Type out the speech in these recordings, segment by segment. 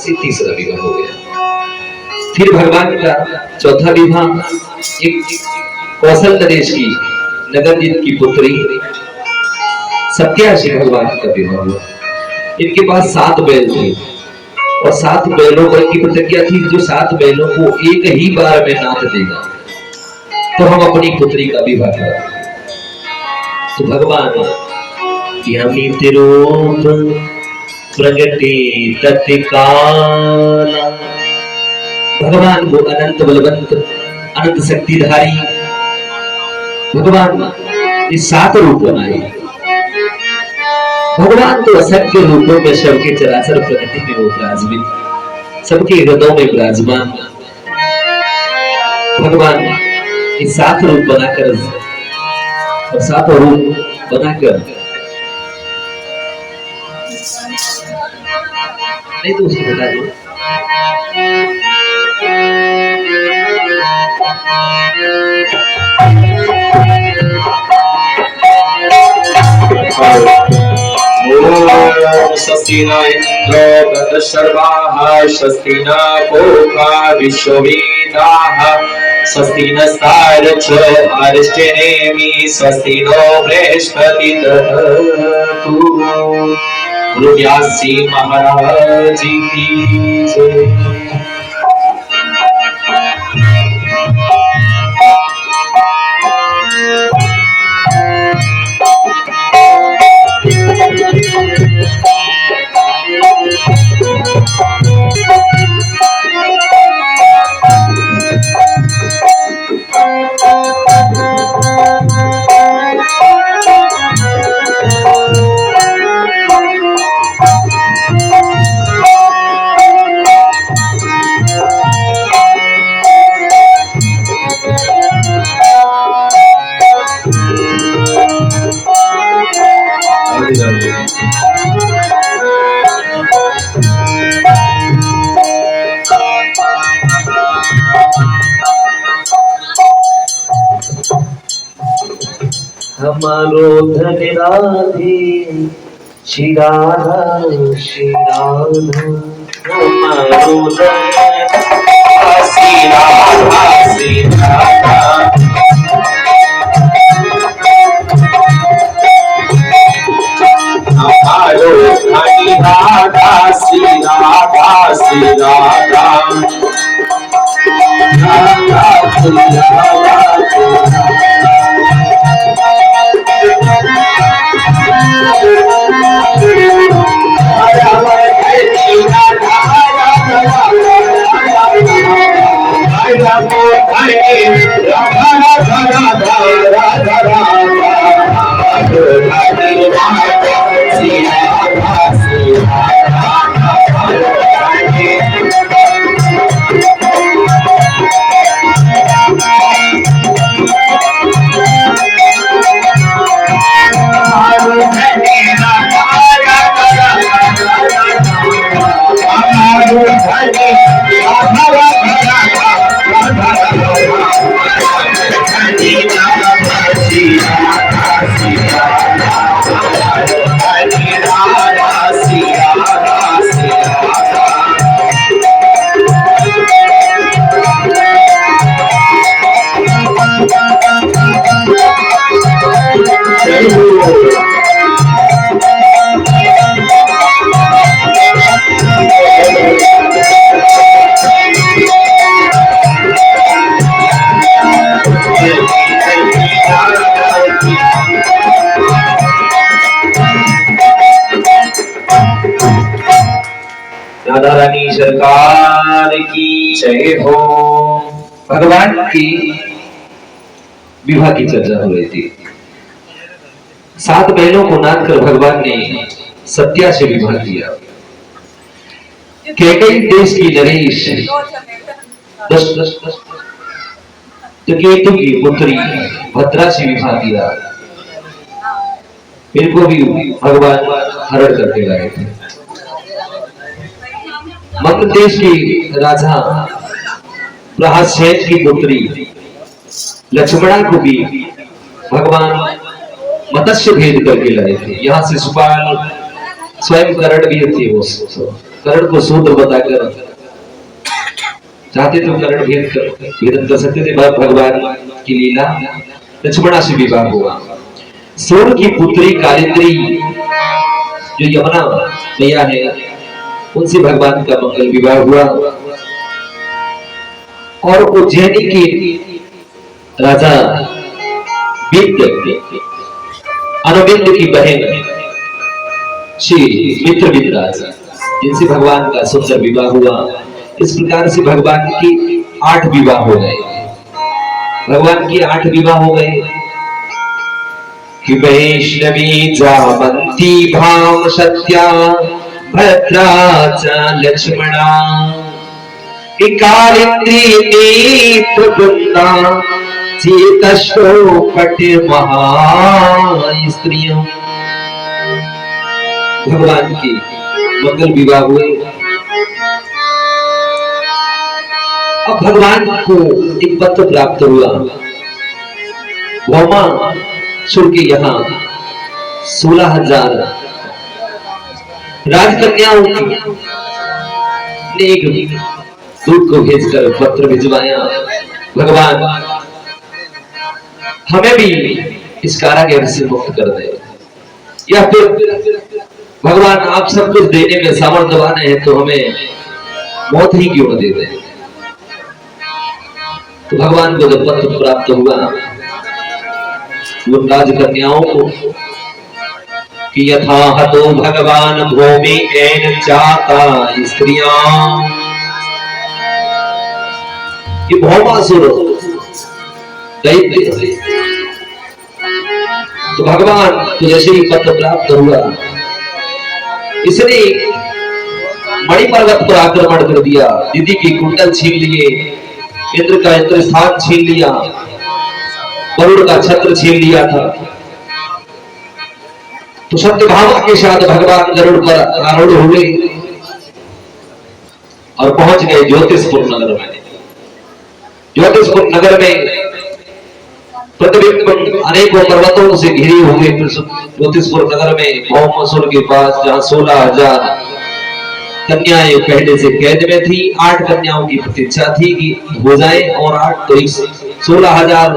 से तीसरा विवाह हो गया। फिर भगवान का चौथा विवाह एक कौशल प्रदेश की नगरजीत की पुत्री सत्या से भगवान का विवाह हुआ। इनके पास 7 बैल थे और 7 बैलों पर की प्रतिज्ञा थी जो 7 बैलों को एक ही बार में नाथ देगा तो हम अपनी पुत्री का विवाह करेंगे। तो भगवान यमित रूप प्रगटे तत्काला, भगवान वो अनंत बलवंत अनंत शक्तिधारी भगवान इस 7 रूप बनाए। भगवान तो असंख्य रूपों में सबके चराचर प्रकृति में वो विराजमान, सबके हृदयों में विराजमान। भगवान इस 7 रूप बनाकर और 7 रूप बनाकर नहीं तो उसको बता दो। स्वस्ति न इंद्रो वृद्धश्रवाः स्वस्ति न पूर्वा विश्ववेदाः स्वस्ति नस्तारच्छ अरिष्टनेमि स्वस्ति नो बृहस्पति दधातु। गुरु व्यास जी महाराज की जय। हमारो धन राधे श्री राधा श्री राधा, हमारो धन श्री राधा श्री राधा, हमारो धन राधा श्री राधा श्री राधा, राधा श्री राधा। राधा रानी सरकार की जय हो। भगवान की विवाह की चर्चा हो रही थी। 7 बहनों को नाथ कर भगवान ने सत्या से विवाह किया। कैकेयी देश की नरेश तो केतु की पुत्री भद्रा से विवाह किया। इनको भी भगवान हरण करके लाए थे। मगध देश की राजा प्रहसेन की पुत्री लक्ष्मणा को भी भगवान मत्स्य भेद करके लाए थे। यहाँ शिशुपाल स्वयं करण भी थे वो। कर्ण को सूत्र बताकर चाहते तो कर्ण भेदन कर सकते थे, भगवान की लीला। लक्ष्मणा से विवाह हुआ। सूर की पुत्री कालिंदी जो यमुना मैया है, उनसे भगवान का मंगल विवाह हुआ। और उज्जैनी के राजा विंध्य अनुविंद की बहन श्री मित्रविंद, जिनसे भगवान का सुंदर विवाह हुआ। इस प्रकार से भगवान की 8 विवाह हो गए। भगवान की 8 विवाह हो गए कि वैष्णवी जामंती भाम सत्या भद्रा च लक्ष्मणा कालिंदी नेत्र वृंदा चेतशो पट महा स्त्रियों। भगवान की मंगल विवाह हुए। अब भगवान को एक पत्र प्राप्त हुआ। भौमासुर के यहाँ 16,000 राजकन्याओं ने एक दूत को भेजकर पत्र भिजवाया, भगवान हमें भी इस कारागार से मुक्त कर दे, या फिर भगवान आप सब कुछ देने में सामर्थ्यवान है तो हमें मौत ही क्यों न दे दे। तो भगवान को जब पत्र प्राप्त हुआ उन राजकन्याओं को कि यथा हतो भगवान भूमि एन चाता स्त्रियां, कि भौमासुर दैत्य। तो भगवान को जैसे ही पत्र प्राप्त हुआ, इसने मणि पर्वत पर आक्रमण कर दिया, दीदी की कुंडल छीन लिए, इंद्र का इंद्र स्थान छीन लिया, वरुण का छत्र छीन लिया था। तो सत्यभामा के साथ भगवान गरुड़ पर आरूढ़ हुए और पहुंच गए ज्योतिषपुर नगर में। ज्योतिषपुर नगर में प्रतिबिंब अनेकों पर्वतों से घिरे हुए ज्योतिषपुर नगर में भौमासुर के पास, जहां 16,000 कन्याएं पहले से कैद में थी, 8 कन्याओं की प्रतीक्षा थी कि हो जाए, और 8 तो 16,000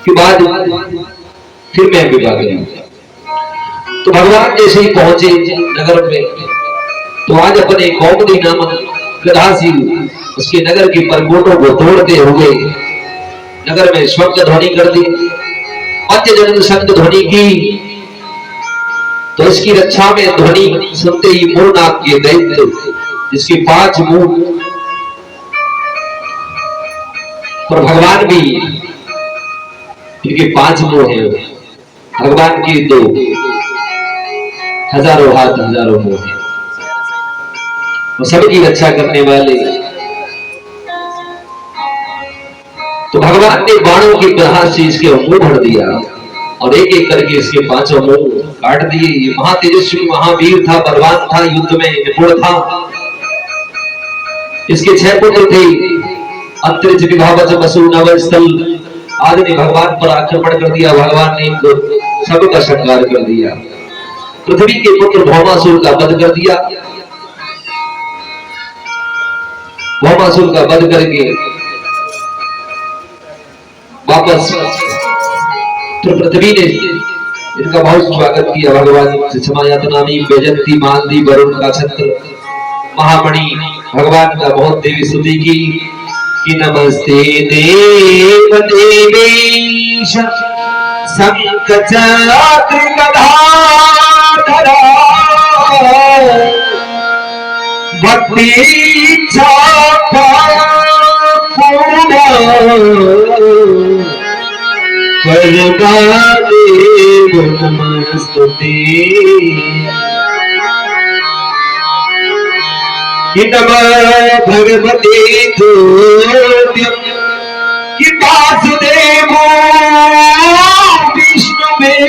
के बाद फिर मैं विवाह करूंगा। तो भगवान जैसे ही पहुंचे नगर में, तो आज अपने कौमुदी नामक गधासी उसके नगर के परकोटों को तोड़ते हुए नगर में शब्द ध्वनि कर दी, पंचजन शब्द ध्वनि की। तो इसकी रक्षा में ध्वनि सुनते ही मुरनाक के दैत्य, जिसके 5 मुंह, पर भगवान भी इनके 5 मुंह हैं, भगवान की 2 हजारों हाथ हजारों मुंह हैं, वो सबकी रक्षा करने वाले। तो भगवान ने बाणों की प्रहार से इसके मुंह भर दिया और एक एक करके इसके 5 मुंह काट दिए। ये महातेजस्वी महावीर था, बलवान था, युद्ध में निपुण था। इसके 6 पुत्र थे, अंतरिक्ष विभावज वसु नव स्थल आदि ने भगवान पर आक्रमण कर दिया। भगवान ने इनको सबका संहार कर दिया। पृथ्वी के पुत्र भौमासुर का वध कर दिया। भौमासुर का वध करके वापस तो पृथ्वी ने इनका बहुत स्वागत किया। भगवान से क्षमायातनामी बेजंती मालदी वरुण का छत्र महामणि भगवान का बहुत देवी स्तुति की कि नमस्ते देव देवेश शंखचक्र गदाधर भक्ति चापा नमस्तुते भगवते कि वासुदेव विष्णु में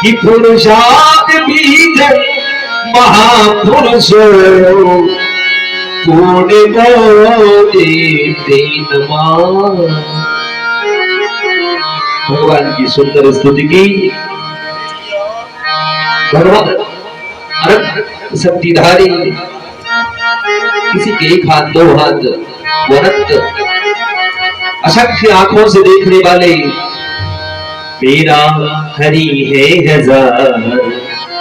कि पुरुषाद बीज महापुरुषो भगवान की सुंदर स्तुति की। भगवान अनंत शक्तिधारी, किसी के एक हाथ दो हाथ, अनंत असंख्य आंखों से देखने वाले, मेरा हरि है हजार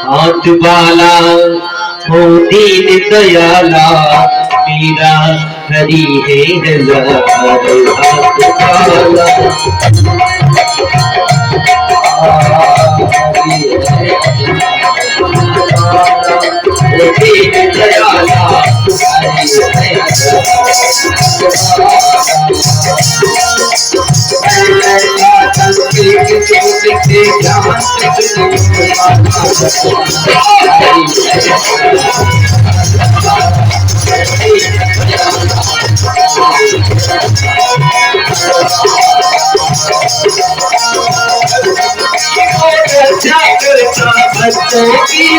हाथ वाला, हो दीन दयाला, मेरा हरि है हजार हाथ वाला। दीन दयाला, बच्चों की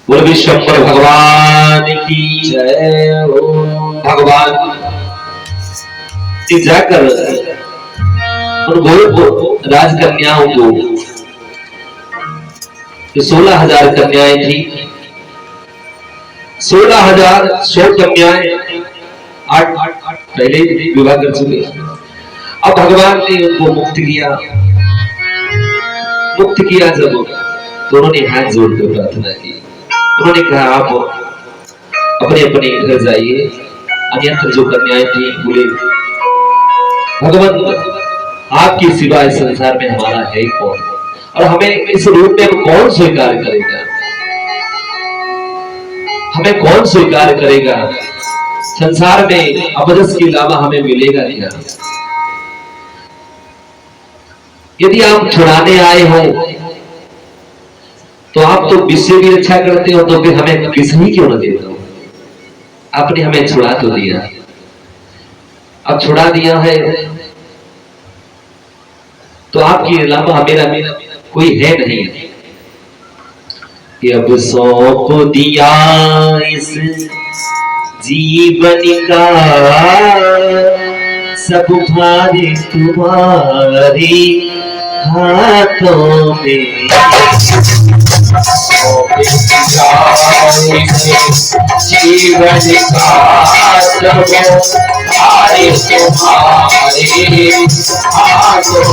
बोल विश्वम्भर भगवान की जय हो। भगवान जाकर उन राजकन्याओं को, 16,000 कन्याएं थी, 16,100 कन्याएं 8 पहले विवाह कर चुके। अब भगवान ने उनको मुक्त किया जब तो उन्होंने हाथ जोड़कर प्रार्थना की। उन्होंने कहा आप अपने अपने घर जाइए। अन्यत्र जो कन्याएं थी बोले भगवान आपके सिवा इस संसार में हमारा है कौन, और हमें इस रूप में कौन स्वीकार करेगा, हमें कौन स्वीकार करेगा, संसार में अपजस के अलावा हमें मिलेगा क्या। यदि आप छुड़ाने आए हो तो आप तो विश्व की रक्षा करते हो, तो फिर हमें विष ही क्यों न देते हो। आपने हमें छुड़ा तो दिया, अब छुड़ा दिया है तो आपके अलावा मेरा कोई है नहीं। कि अब सौंप दिया इस जीवन का सब भार तुम्हारे हाथों में। जीवन का सब भार तुम्हारे हाथों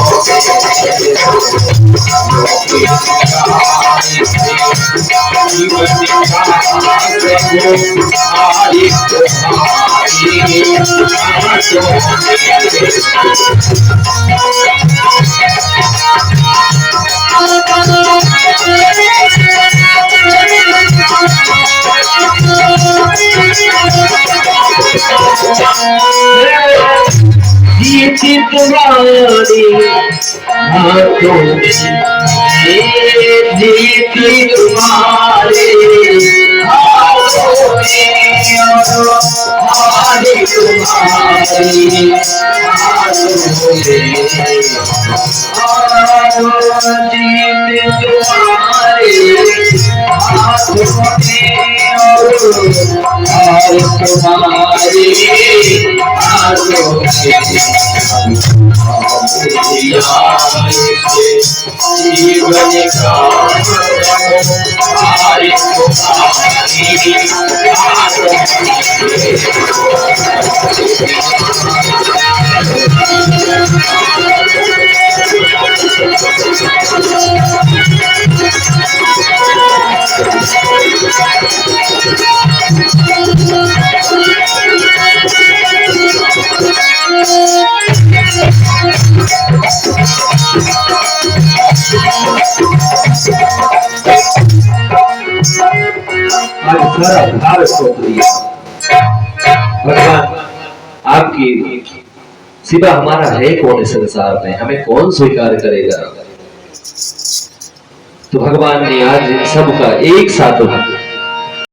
जीत तुम्हारे हाथों में, जीत तुम्हारे हाथों में, हारे तुम्हारी हाथों में, जीत तुम्हारे हाथों में, और तुम्हारे हाथों में, जीवन का हमारे तुम्हारी हाथों आज सारा भारत सौंप दिया भगवान। आपकी सिवा हमारा है कौन इस संसार में, हमें कौन स्वीकार करेगा। तो भगवान ने आज इन सब का एक साथ